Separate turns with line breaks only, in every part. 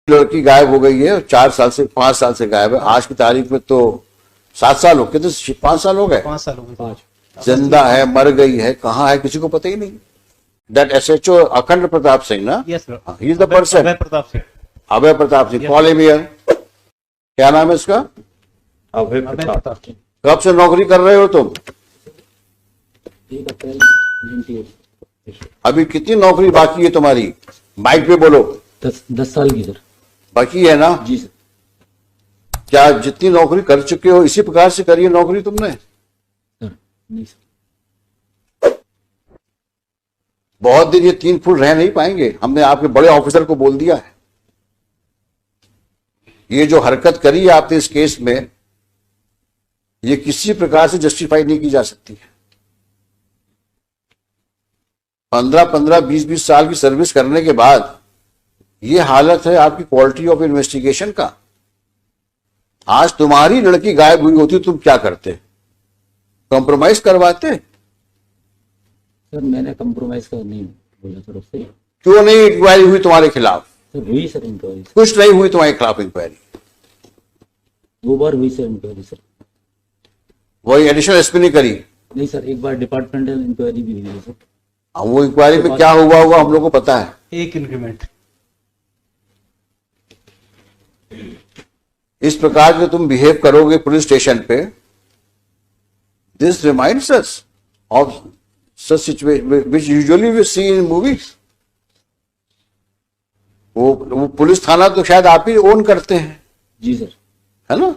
लड़की गायब हो गई है, 4 साल से 5 साल से गायब है। आज की तारीख में तो 7 साल हो गए, तो 5 साल हो गए,
5 साल हो गए। 5
जिंदा है, मर गई है, कहाँ है, किसी को पता ही नहीं। दैट SHO अखंड प्रताप सिंह ना,
yes sir,
he is the person.
Abhay Pratap Singh.
Abhay Pratap Singh, call him here. क्या नाम है इसका?
अभय प्रताप सिंह।
कब से नौकरी कर रहे हो तुम? अभी कितनी नौकरी बाकी है तुम्हारी? माइक पे बोलो।
10 साल की सर।
बाकी है ना?
जी सर।
क्या जितनी नौकरी कर चुके हो इसी प्रकार से करी है नौकरी तुमने?
सर नहीं सर।
बहुत दिन ये 3 फुट रह नहीं पाएंगे। हमने आपके बड़े ऑफिसर को बोल दिया है, ये जो हरकत करी है आपने इस केस में, ये किसी प्रकार से जस्टिफाई नहीं की जा सकती है। 15-15, 20-20 साल की सर्विस करने के बाद ये हालत है आपकी क्वालिटी ऑफ इन्वेस्टिगेशन का। आज तुम्हारी लड़की गायब हुई होती तुम क्या करते? कॉम्प्रोमाइज करवाते?
सर मैंने कंप्रोमाइज का नहीं बोला सर उससे।
क्यों नहीं इंक्वायरी हुई तुम्हारे खिलाफ?
सर हुई सर इंक्वायरी।
कुछ नहीं हुई तुम्हारे खिलाफ इंक्वायरी?
2 बार हुई सर इंक्वायरी सर।
वही एडिशनल SP ने करी?
नहीं सर, एक बार डिपार्टमेंटल इंक्वायरी भी हुई है सर।
वो इंक्वायरी में क्या हुआ होगा हम लोग को पता है।
एक इंक्रीमेंट।
इस प्रकार के तुम बिहेव करोगे पुलिस स्टेशन पे, this reminds us of such situation which usually we see in movies. वो पुलिस थाना तो शायद आप ही ओन करते हैं।
जी सर।
है ना?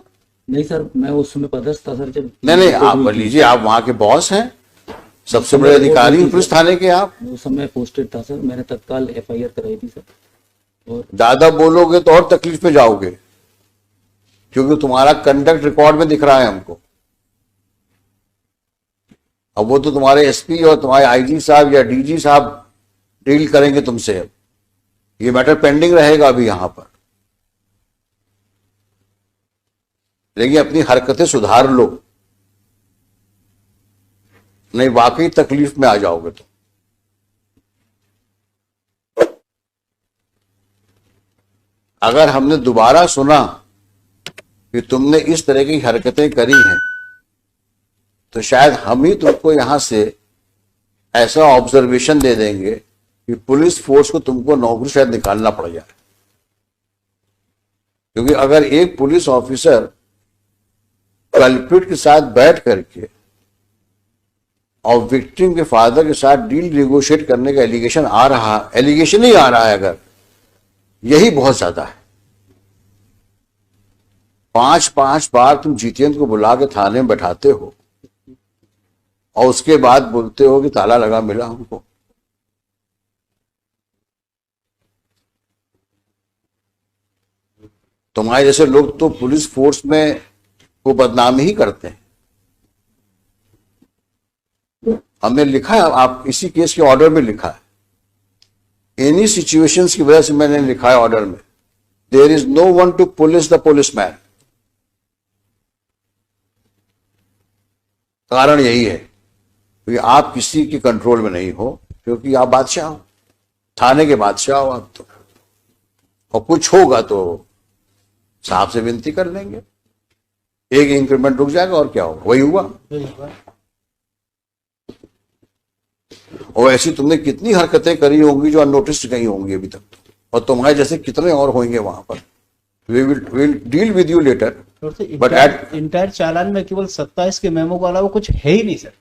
नहीं सर, मैं उस समय पदस्थ था सर जब।
नहीं, आप लीजिए, आप वहां के बॉस हैं, सबसे बड़े अधिकारी पुलिस थाने के आप।
उस समय पोस्टेड था सर, मैंने तत्काल FIR कराई थी सर। और
ज्यादा बोलोगे तो और तकलीफ में जाओगे, क्योंकि तुम्हारा कंडक्ट रिकॉर्ड में दिख रहा है हमको। अब वो तो तुम्हारे SP और तुम्हारे IG साहब या DG साहब डील करेंगे तुमसे। अब ये मैटर पेंडिंग रहेगा अभी यहां पर, लेकिन अपनी हरकतें सुधार लो, नहीं वाकई तकलीफ में आ जाओगे। तो अगर हमने दोबारा सुना कि तुमने इस तरह की हरकतें करी हैं, तो शायद हम ही तुमको यहां से ऐसा ऑब्जर्वेशन दे देंगे कि पुलिस फोर्स को तुमको नौकरी शायद निकालना पड़ जाए। क्योंकि अगर एक पुलिस ऑफिसर कल्प्रिट के साथ बैठ करके और विक्टिम के फादर के साथ डील नेगोशिएट करने का एलिगेशन ही आ रहा है, अगर यही बहुत ज्यादा है। 5-5 बार तुम जितेंद्र को बुला के थाने में बैठाते हो और उसके बाद बोलते हो कि ताला लगा मिला हमको। तुम्हारे जैसे लोग तो पुलिस फोर्स में को बदनामी ही करते हैं। हमने लिखा है, आप इसी केस के ऑर्डर में लिखा है, एनी सिचुएशंस की वजह से मैंने लिखा है ऑर्डर में, there is no one to police the policeman. कारण यही है क्योंकि आप किसी के कंट्रोल में नहीं हो, क्योंकि आप बादशाह हो, थाने के बादशाह हो आप तो। और कुछ होगा तो साहब से विनती कर लेंगे, एक इंक्रीमेंट रुक जाएगा और क्या होगा। वही हुआ। और ऐसी तुमने कितनी हरकतें करी होंगी जो अननोटिस्ड गई होंगी अभी तक, और तुम्हारे जैसे कितने और होंगे वहां पर। We will deal with you later. But at
entire challan में केवल 27 के मेमो के अलावा कुछ है ही नहीं सर,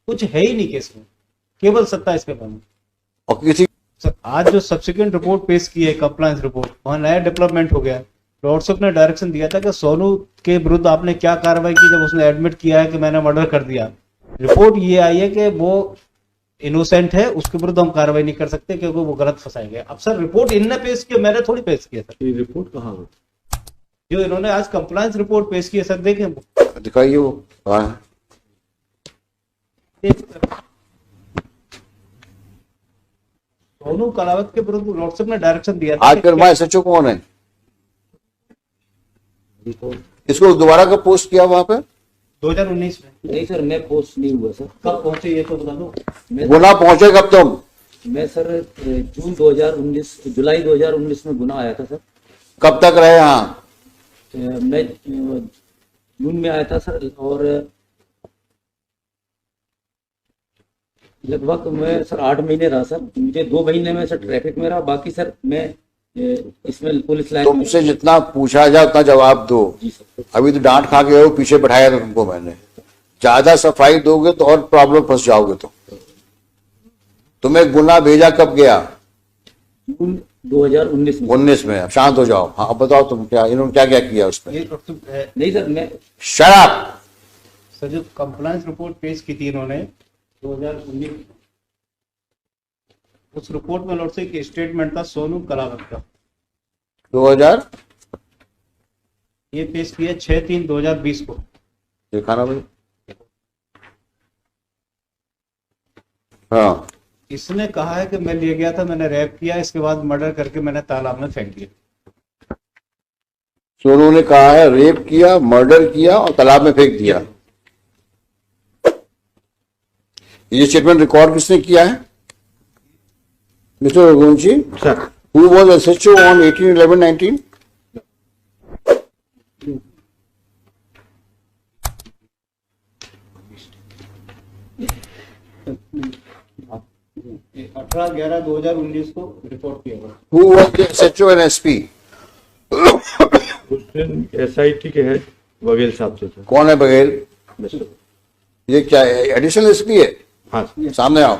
कुछ है ही नहीं केस में, केवल 27 के मेमो।
और किसी
सर आज जो सब्सिक्वेंट रिपोर्ट पेश की है, कंप्लायंस रिपोर्ट, वहां नया डेवलपमेंट हो गया। लॉर्डशिप ने डायरेक्शन दिया था कि सोनू के विरुद्ध आपने क्या कार्रवाई की जब उसने एडमिट किया है कि मैंने मर्डर कर दिया। रिपोर्ट ये आई है कि वो इनोसेंट है, उसके विरुद्ध हम कार्रवाई नहीं कर सकते क्योंकि वो गलत फंसाए गए। अब सर रिपोर्ट इनने पेश की, मैंने थोड़ी पेश किया सर।
ये रिपोर्ट कहाँ हो
जो इन्होंने आज कंप्लायंस रिपोर्ट पेश की है सर, देखें
दिखाइए वो कहाँ है।
सोनू कलावत के विरुद्ध लॉर्डशिप ने डायरेक्शन दिया था।
आजकल हमारे SHO कौन है? इसको दोबारा कब पोस्ट किया वहां पे?
2019 में।
नहीं सर, मैं पोस्ट नहीं हुआ सर।
कब पहुंचे ये तो बता दो।
गुना पहुंचे कब तुम?
मैं सर जुलाई 2019 में गुना आया था सर।
कब तक रहे यहाँ?
मैं जून में आया था सर, और लगभग मैं सर 8 महीने रहा सर। मुझे 2 महीने में सर ट्रैफिक में रहा, बाकी सर मैं इसमें पुलिस लाइन में।
तुमसे जितना पूछा जाए उतना जवाब दो।
जी सर।
अभी तो डांट खा के हो, पीछे बैठाया था तुमको मैंने। ज्यादा सफाई दोगे तो और प्रॉब्लम फंस जाओगे। तो तुम्हें गुना भेजा कब गया?
जून 2019 में।
19 में। अब शांत हो जाओ। हाँ अब बताओ तुम क्या, इन्होंने क्या क्या किया उसमें?
ये डॉक्टर
नहीं सर, मैं
शराब।
सर जो कंप्लायंस रिपोर्ट पेश की थी इन्होंने 2019, उस रिपोर्ट में लॉर्ड से एक स्टेटमेंट था सोनू कलावत का,
2000
ये पेश किया 6/3/2020 को।
देखा ना भाई? हाँ,
इसने कहा है कि मैं ले गया था, मैंने रैप किया, इसके बाद मर्डर करके मैंने तालाब में फेंक दिया।
सोनू ने कहा है रेप किया, मर्डर किया और तालाब में फेंक दिया। ये स्टेटमेंट रिकॉर्ड किसने किया है? Mister Raghuvanshi sir. Who was SHO on 18/11/19?
18/11/2019 को रिपोर्ट किया हुआ।
Who was the SHO and SP?
उस दिन SIT के हेड बघेल साहब से थे।
कौन है बघेल?
मिस्टर।
ये क्या है? एडिशनल एसपी है?
हाँ
सामने आओ।